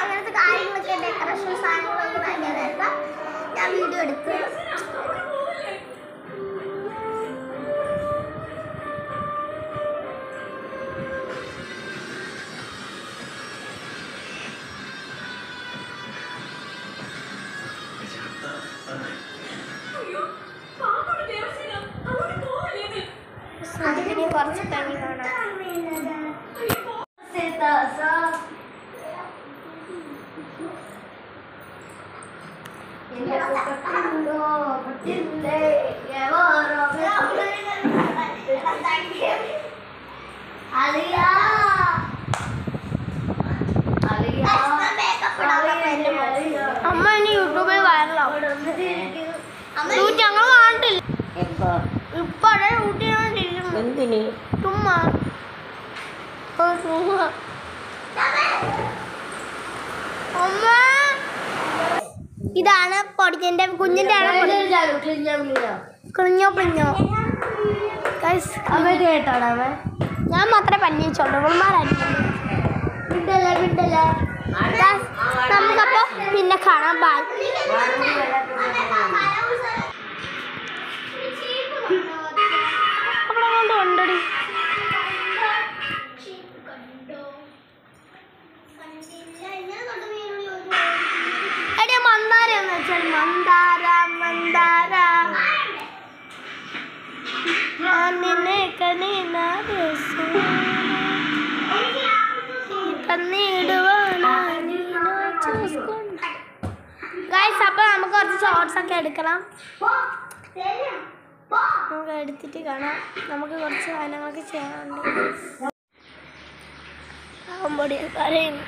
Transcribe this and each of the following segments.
അങ്ങനത്തെ കാര്യങ്ങളൊക്കെ ഡെക്കറേഷൻ സാധനങ്ങളൊക്കെ ഭയങ്കര ഞാൻ വീഡിയോ എടുത്തു. അതിന് കുറച്ച് തണി കാണാം. അമ്മ ഇനി യൂട്യൂബിൽ വൈറലാവും. ഞങ്ങൾ കാണിട്ടില്ല ഇപ്പൊ അതേ ഊട്ടിയാണ്. എന്തിന് ചുമ്മാ അമ്മ ഇതാണ് പൊടിഞ്ഞന്റെ കുഞ്ഞിന്റെ കുഞ്ഞോ പിഞ്ഞോ കേട്ടാണ് അവൻ. ഞാൻ മാത്രമേ പഞ്ഞിച്ചുള്ളൂ. ഇവന്മാരായിരിക്കും. നമുക്കപ്പോ പിന്നെ കാണാം. ബൈ. അവിടെ കൊണ്ട് കൊണ്ടടി എടിയ മന്ദാര എന്ന് വെച്ചാൽ മന്ദാര മന്ദാര നിന്നെ ഗൈസ്, അപ്പൊ നമുക്ക് കുറച്ച് ഷോർട്സ് ഒക്കെ എടുക്കണം. നമുക്ക് എടുത്തിട്ട് കാണാം. നമുക്ക് കുറച്ച് സാധനങ്ങളൊക്കെ ചെയ്യാനുണ്ട്. ആകുമ്പോടി കരയുന്നു.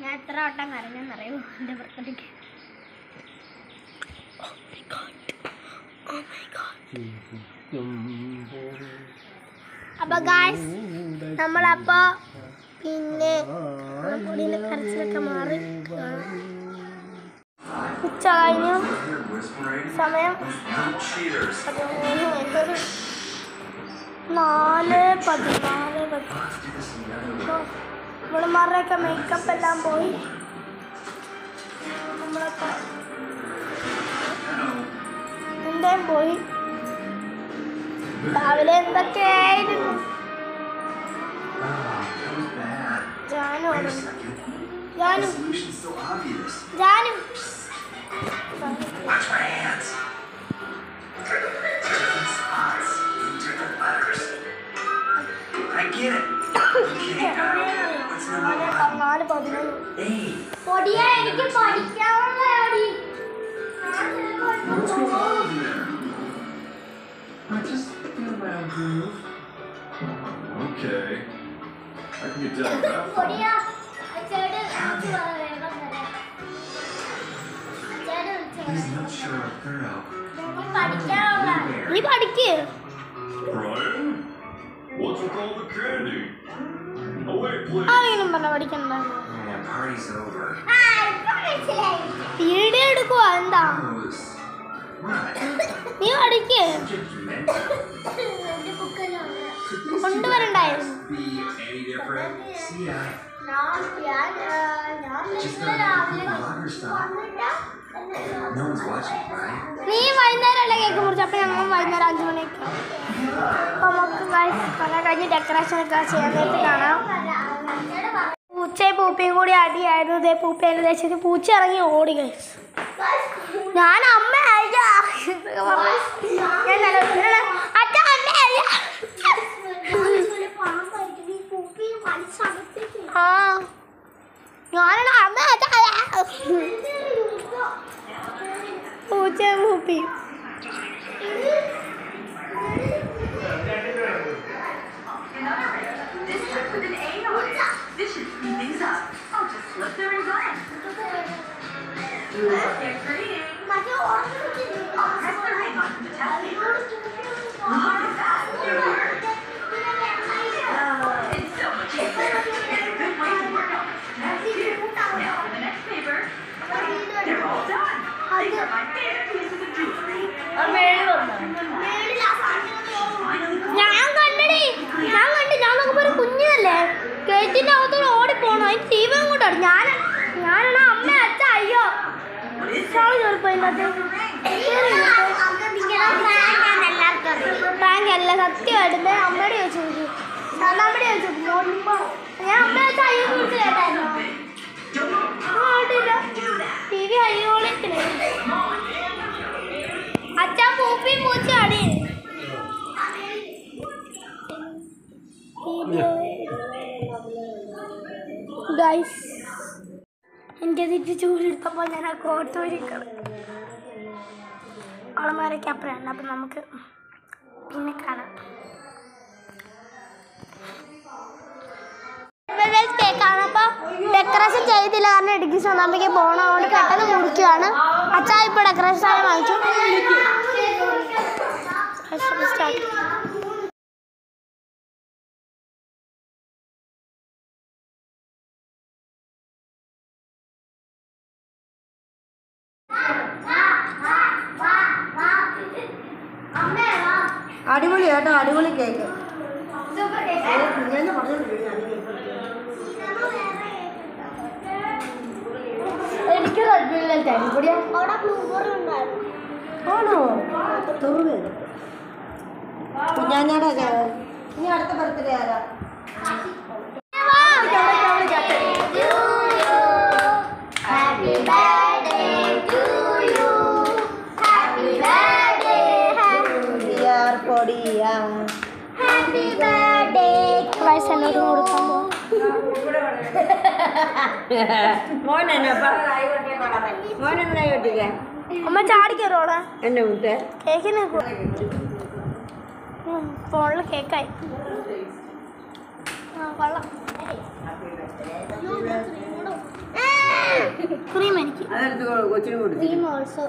ഞാൻ എത്ര വട്ടം കരഞ്ഞെന്നറിയോ എൻ്റെ ബർത്ത്ഡേക്ക്. അപ്പൊ ഗായ്സ്, നമ്മളപ്പോ പിന്നെ പൊടിയുടെ കരച്ചിലൊക്കെ മാറി. ഉച്ച കഴിഞ്ഞു. സമയം 4:14. നമ്മളുമാരുടെയൊക്കെ മേക്കപ്പ് എല്ലാം പോയി. നമ്മളൊക്കെ എന്റെയും പോയി. രാവിലെ എന്തൊക്കെയായിരുന്നു. ജാനു പൊടിയാ എനിക്ക് പഠിക്കാനുള്ള Okay. I can get down with that. He's not sure of girl. നീ പഠിക്ക്. Brian? What's with all the candy? Oh wait, please. ആരെങ്കിലും പറഞ്ഞ പഠിക്കണ്ട. Yeah, party's over. വീഡിയോ എടുക്കുവാ എന്താ? നീ പഠിക്ക്. കൊണ്ടുവരണ്ടായിരുന്നു. നീ വൈകുന്നേരം അല്ല കേക്ക് മുറിച്ച്. അപ്പൊ ഞങ്ങൾ വൈകുന്നേരം 5 മണിയൊക്കെ. അപ്പൊ നമുക്ക് പല കഴിഞ്ഞ് ഡെക്കറേഷൻ ഒക്കെ ചെയ്യാൻ നേരത്തെ കാണാം. പൂച്ചയും പൂപ്പയും കൂടി അടിയായിരുന്നു. ഇതേ പൂപ്പേനെ ദേശത്ത് പൂച്ച ഇറങ്ങി ഓടി. കഴിച്ചു ഞാൻ അമ്മ ഞാനാണ് അമ്മ പൂച്ചയും പൂപ്പിയും. Press the ring onto the test paper. സത്യമാണ് ഞാനാണ് അമ്മ അച്ഛ അയ്യോ പ്രാങ്ക് അല്ല സത്യമായിട്ട് അമ്മയോട് ചോദിച്ചു നമ്മുടെ ചോദിച്ചു ഞാൻ അമ്മ അച്ഛ അയ്യോ കുറിച്ച് കേട്ടായിരുന്നു ടി വി അയ്യോളിട്ടില്ലേ അച്ഛൻ പൂപ്പിയും പൂച്ചയാണ് ഗൈസ് എൻ്റെ തിരിച്ച് ചൂടെടുത്തപ്പോൾ ഞാൻ ആ കോട്ട് വരിക്കണം ആൾമാരൊക്കെ അപ്പഴാണ് അപ്പം നമുക്ക് പിന്നെ കാണാം കേക്കാണ് അപ്പോൾ ഡെക്കറേഷൻ ചെയ്തില്ല കാരണം ഇടുക്കി സ്വന്തമ്മയ്ക്ക് പോകണം അതുകൊണ്ട് പെട്ടെന്ന് മുറിക്കുകയാണ് അച്ഛാ ഇപ്പോൾ ഡെക്കറേഷൻ സാധനം വാങ്ങിച്ചു സ്റ്റാർട്ട് അടിപൊളി കേട്ടോ അടിപൊളി കേക്ക് എനിക്ക് ആണോ കുഞ്ഞാഞ്ഞാടെ ഇനി അടുത്ത ബർത്ത്ഡേ ആരാ അമ്മ ചാടിക്കറോടാ എന്നെ വിട്ട് കേക്കിന് ഫോണിൽ കേക്കായി കൊള്ളാം ക്രീം എനിക്ക് കൊച്ചിന് കൊടുത്തു ക്രീം ഓൾസോ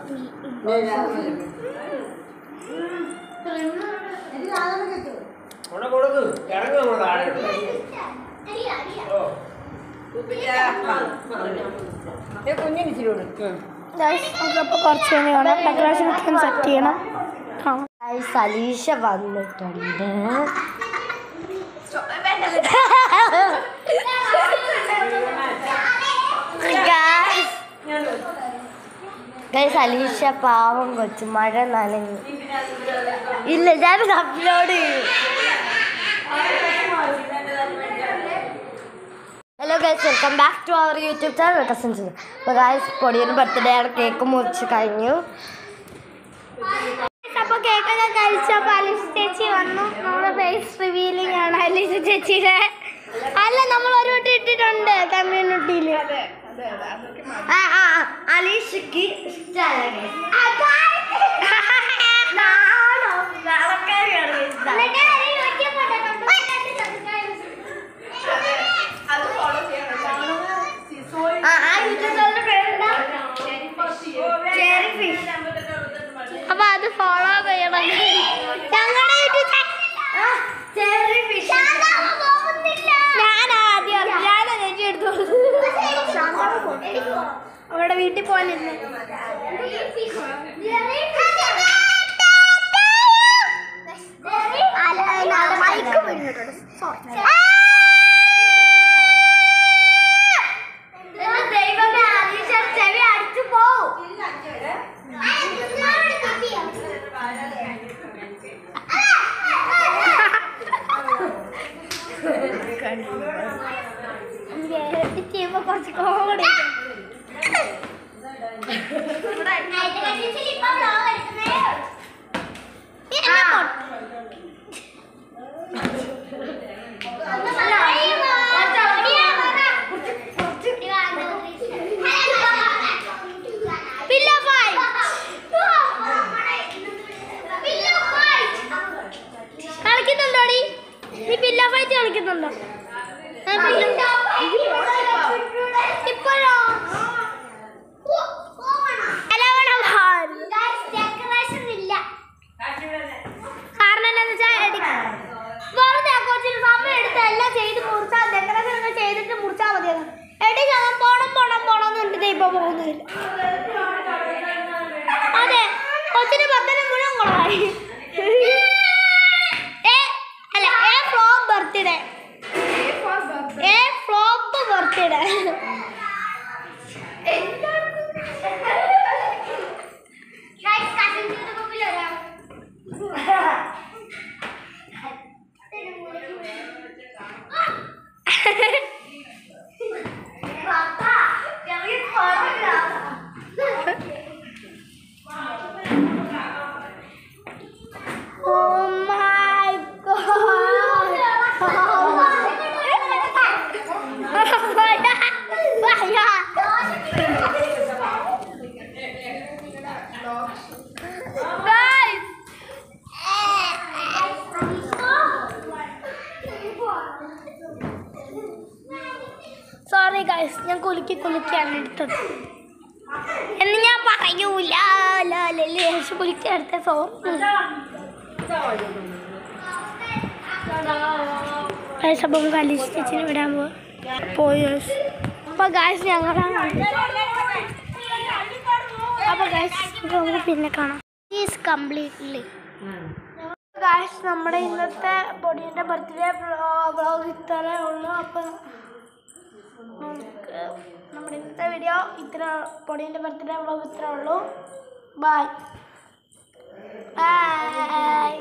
കുഞ്ഞിന് ഇച്ചിരി കൊടുക്കും നമുക്കപ്പോൾ കുറച്ച് വേണം ഡെക്കറേഷൻ ഒക്കെ സെറ്റ് ചെയ്യണം സലീഷ വന്നിട്ടുണ്ട് സലീഷ പാവം കൊച്ചു മഴ നനഞ്ഞു ഇല്ല ഞാൻ അപ്ലോഡ് ചെയ്യും hello guys welcome back to അവർ യൂട്യൂബ് ചാനൽ കസിൻസ് അപ്പോൾ ഗൈസ് പൊടിയൊരു ബർത്ത്ഡേ ആണ് കേക്ക് മുറിച്ച് കഴിഞ്ഞു അപ്പോൾ കേക്കൊക്കെ കഴിച്ചപ്പോൾ അലീഷ ചേച്ചി വന്നു നമ്മുടെ ഫേസ് റിവീലിംഗ് ആണ് അലീഷ ചേച്ചിയുടെ അല്ല നമ്മൾ ഒരു വട്ടം ഇട്ടിട്ടുണ്ട് കമ്മ്യൂണിറ്റിയിൽ അലീഷക്ക് അപ്പൊ അത് ഫോളോ ചെയ്യണം ഞങ്ങളുടെ ഞാൻ ആദ്യം ചേച്ചി എടുത്തോളൂ അവിടെ വീട്ടിൽ പോകാനിരുന്നു മൈക്ക് വീണിട്ടുണ്ട് ദൈവമേ അലീഷ ചെവി അടിച്ചു പോവും ചെയ്യുമ്പോ കുറച്ച് കോമഡി കളിക്കുന്നുണ്ടോടി നീ പില്ല ഫൈറ്റ് കളിക്കുന്നുണ്ടോ ഇപ്പോഴോ കാരണം എന്താന്ന് വെച്ചാൽ വെറുതെ കൊച്ചിന് സമയം എടുത്ത് എല്ലാം ചെയ്ത് മുറിച്ചാൽ ഡെക്കറേഷൻ ഒക്കെ ചെയ്തിട്ട് മുറിച്ചാൽ മതിയാണ് എടി ഞാൻ പോണം എന്നിട്ട് ഇപ്പൊ പോകുന്നില്ല അതെ കൊച്ചിന് 10 മുഴുവൻ കൊള്ളായി ഫ്ലോപ്പ് ബർത്ത്ഡേ ഗൈസ് ഞാൻ കുലുക്കിയാണ് എടുത്തത് എന്ന് ഞാൻ പറയൂല പക്ഷെ കുലുക്കി എടുത്ത അപ്പം കലിച്ചിന് വിടാൻ പോയി അപ്പോൾ ഗൈസ് ഞങ്ങളാണ് അപ്പോൾ ഗൈസ് നമുക്ക് പിന്നെ കാണാം ഈസ് കംപ്ലീറ്റ്ലി ഗൈസ് നമ്മുടെ ഇന്നത്തെ പൊടിയൻ്റെ ബർത്ത്ഡേ വ്ളോഗ് ഇത്രേ ഉള്ളൂ അപ്പോൾ നമുക്ക് നമ്മുടെ ഇന്നത്തെ വീഡിയോ ഇത്ര പൊടിയൻ്റെ ബർത്ത്ഡേ വ്ളോഗ് ഇത്രേ ഉള്ളൂ ബൈ ബൈ